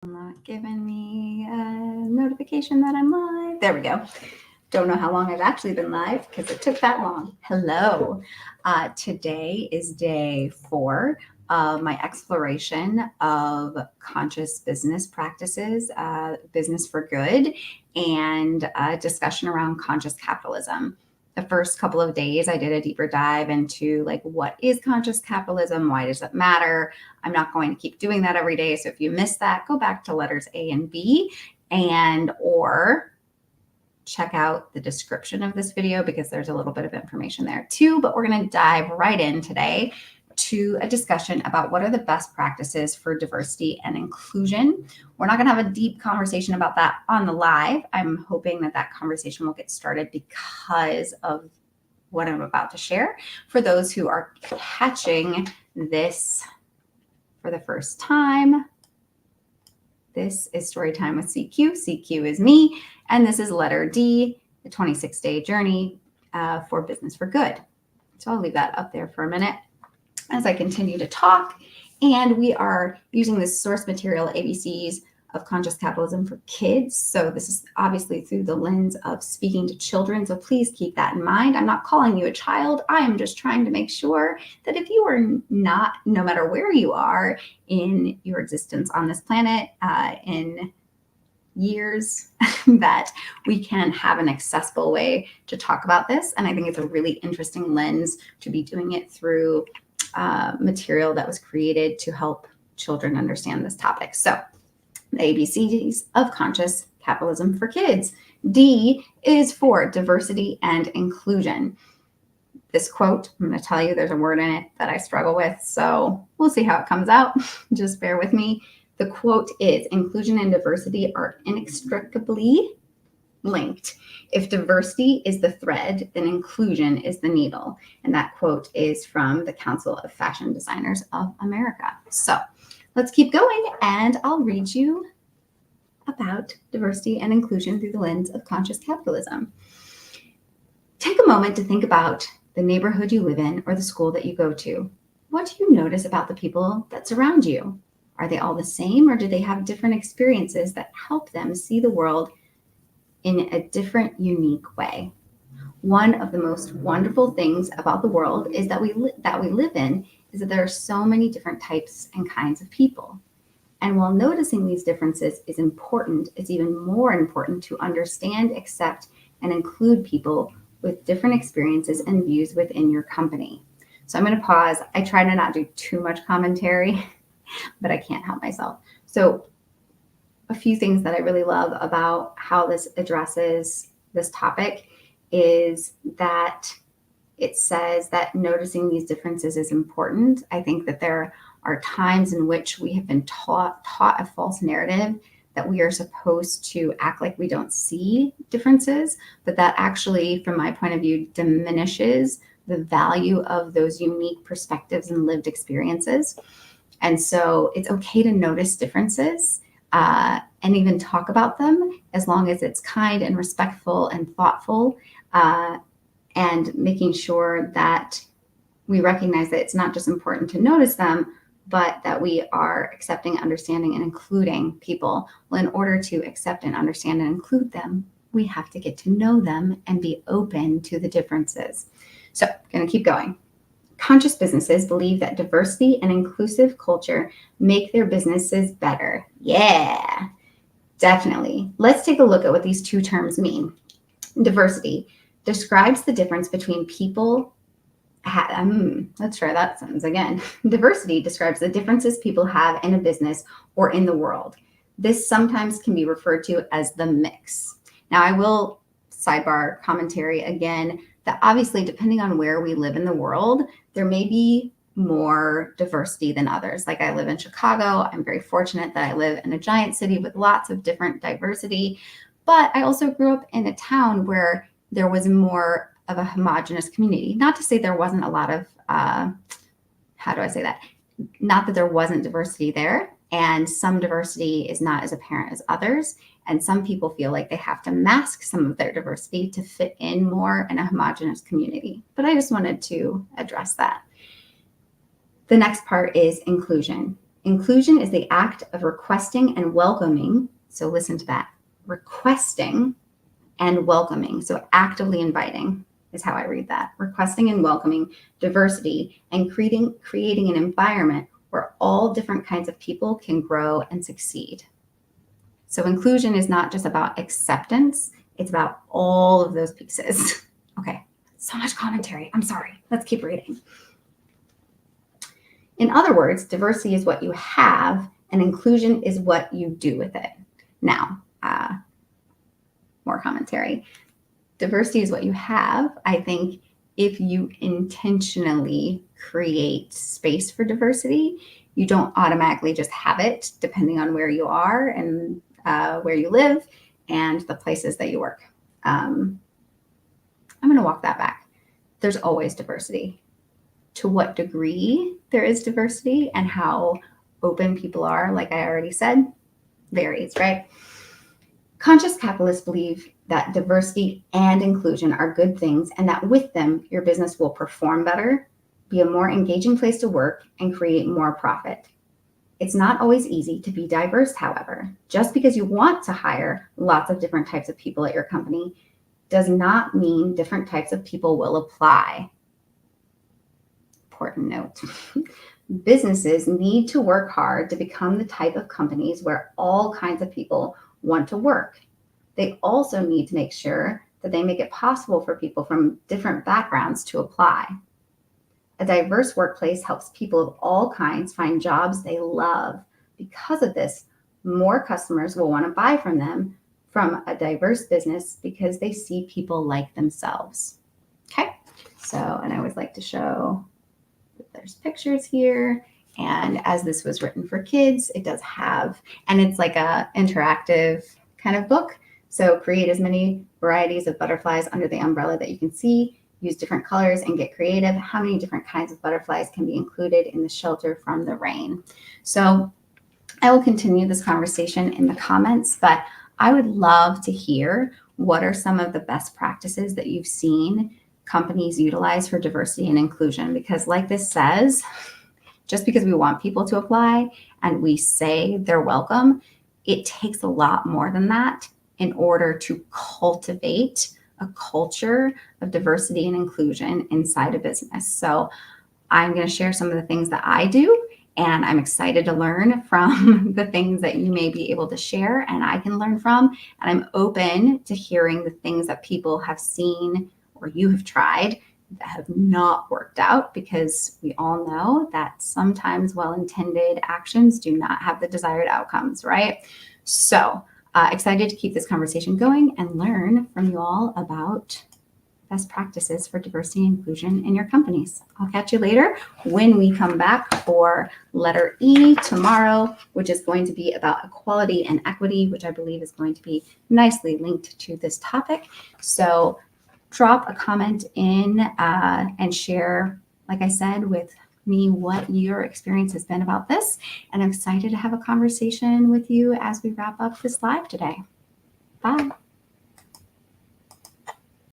Not giving me a notification that I'm live. There we go. Don't know how long I've actually been live because it took that long. Hello. Today is day 4 of my exploration of conscious business practices, business for good, and a discussion around conscious capitalism. The first couple of days, I did a deeper dive into what is conscious capitalism? Why does it matter? I'm not going to keep doing that every day. So if you missed that, go back to letters A and B or check out the description of this video because there's a little bit of information there too. But we're going to dive right in today to a discussion about what are the best practices for diversity and inclusion. We're not going to have a deep conversation about that on the live. I'm hoping that conversation will get started because of what I'm about to share. For those who are catching this for the first time, this is Storytime with CQ. CQ is me, and this is letter D, the 26-day journey for business for good. So I'll leave that up there for a minute as I continue to talk. And we are using this source material, ABCs of Conscious Capitalism for Kids. So this is obviously through the lens of speaking to children. So please keep that in mind. I'm not calling you a child. I am just trying to make sure that if you are not, no matter where you are in your existence on this planet, in years, that we can have an accessible way to talk about this. And I think it's a really interesting lens to be doing it through material that was created to help children understand this topic. So the ABCs of Conscious Capitalism for Kids. D is for diversity and inclusion. This quote, I'm going to tell you there's a word in it that I struggle with, so we'll see how it comes out. Just bear with me. The quote is, inclusion and diversity are inextricably linked. If diversity is the thread, then inclusion is the needle. And that quote is from the Council of Fashion Designers of America. So let's keep going, and I'll read you about diversity and inclusion through the lens of conscious capitalism. Take a moment to think about the neighborhood you live in or the school that you go to. What do you notice about the people that surround you? Are they all the same, or do they have different experiences that help them see the world in a different, unique way? One of the most wonderful things about the world is that we live in is that there are so many different types and kinds of people. And while noticing these differences is important, it's even more important to understand, accept, and include people with different experiences and views within your company. So I'm going to pause. I try to not do too much commentary, but I can't help myself. So a few things that I really love about how this addresses this topic is that it says that noticing these differences is important. I think that there are times in which we have been taught a false narrative that we are supposed to act like we don't see differences, but that actually, from my point of view, diminishes the value of those unique perspectives and lived experiences. And so it's okay to notice differences and even talk about them as long as it's kind and respectful and thoughtful, and making sure that we recognize that it's not just important to notice them, but that we are accepting, understanding, and including people. Well, in order to accept and understand and include them, we have to get to know them and be open to the differences. So I'm going to keep going. Conscious businesses believe that diversity and inclusive culture make their businesses better. Yeah, definitely. Let's take a look at what these two terms mean. Diversity describes the difference between people. Let's try that sentence again. Diversity describes the differences people have in a business or in the world. This sometimes can be referred to as the mix. Now, I will sidebar commentary again that obviously, depending on where we live in the world, there may be more diversity than others. Like, I live in Chicago. I'm very fortunate that I live in a giant city with lots of different diversity. But I also grew up in a town where there was more of a homogenous community. Not to say there wasn't a lot of, how do I say that? Not that there wasn't diversity there. And some diversity is not as apparent as others. And some people feel like they have to mask some of their diversity to fit in more in a homogenous community. But I just wanted to address that. The next part is inclusion. Inclusion is the act of requesting and welcoming. So listen to that. Requesting and welcoming. So actively inviting is how I read that. Requesting and welcoming diversity and creating an environment where all different kinds of people can grow and succeed. So inclusion is not just about acceptance. It's about all of those pieces. Okay, so much commentary. I'm sorry. Let's keep reading. In other words, diversity is what you have and inclusion is what you do with it. Now, more commentary. Diversity is what you have. I think if you intentionally create space for diversity, you don't automatically just have it depending on where you are and where you live and the places that you work. I'm going to walk that back. There's always diversity. To what degree there is diversity and how open people are, like I already said, varies, right? Conscious capitalists believe that diversity and inclusion are good things and that with them, your business will perform better, be a more engaging place to work, and create more profit. It's not always easy to be diverse, however. Just because you want to hire lots of different types of people at your company does not mean different types of people will apply. Important note. Businesses need to work hard to become the type of companies where all kinds of people want to work. They also need to make sure that they make it possible for people from different backgrounds to apply. A diverse workplace helps people of all kinds find jobs they love. Because of this, more customers will want to buy from them from a diverse business because they see people like themselves. Okay, so, and I always like to show that there's pictures here. And as this was written for kids, it does have, and it's like a interactive kind of book. So create as many varieties of butterflies under the umbrella that you can see, use different colors and get creative. How many different kinds of butterflies can be included in the shelter from the rain? So I will continue this conversation in the comments, but I would love to hear what are some of the best practices that you've seen companies utilize for diversity and inclusion, because like this says, just because we want people to apply and we say they're welcome, it takes a lot more than that in order to cultivate a culture of diversity and inclusion inside a business. So I'm going to share some of the things that I do, and I'm excited to learn from the things that you may be able to share and I can learn from. And I'm open to hearing the things that people have seen or you have tried that have not worked out, because we all know that sometimes well-intended actions do not have the desired outcomes, right? So excited to keep this conversation going and learn from you all about best practices for diversity and inclusion in your companies. I'll catch you later when we come back for letter E tomorrow, which is going to be about equality and equity, which I believe is going to be nicely linked to this topic. So drop a comment in and share, like I said, with me what your experience has been about this. And I'm excited to have a conversation with you as we wrap up this live today. Bye.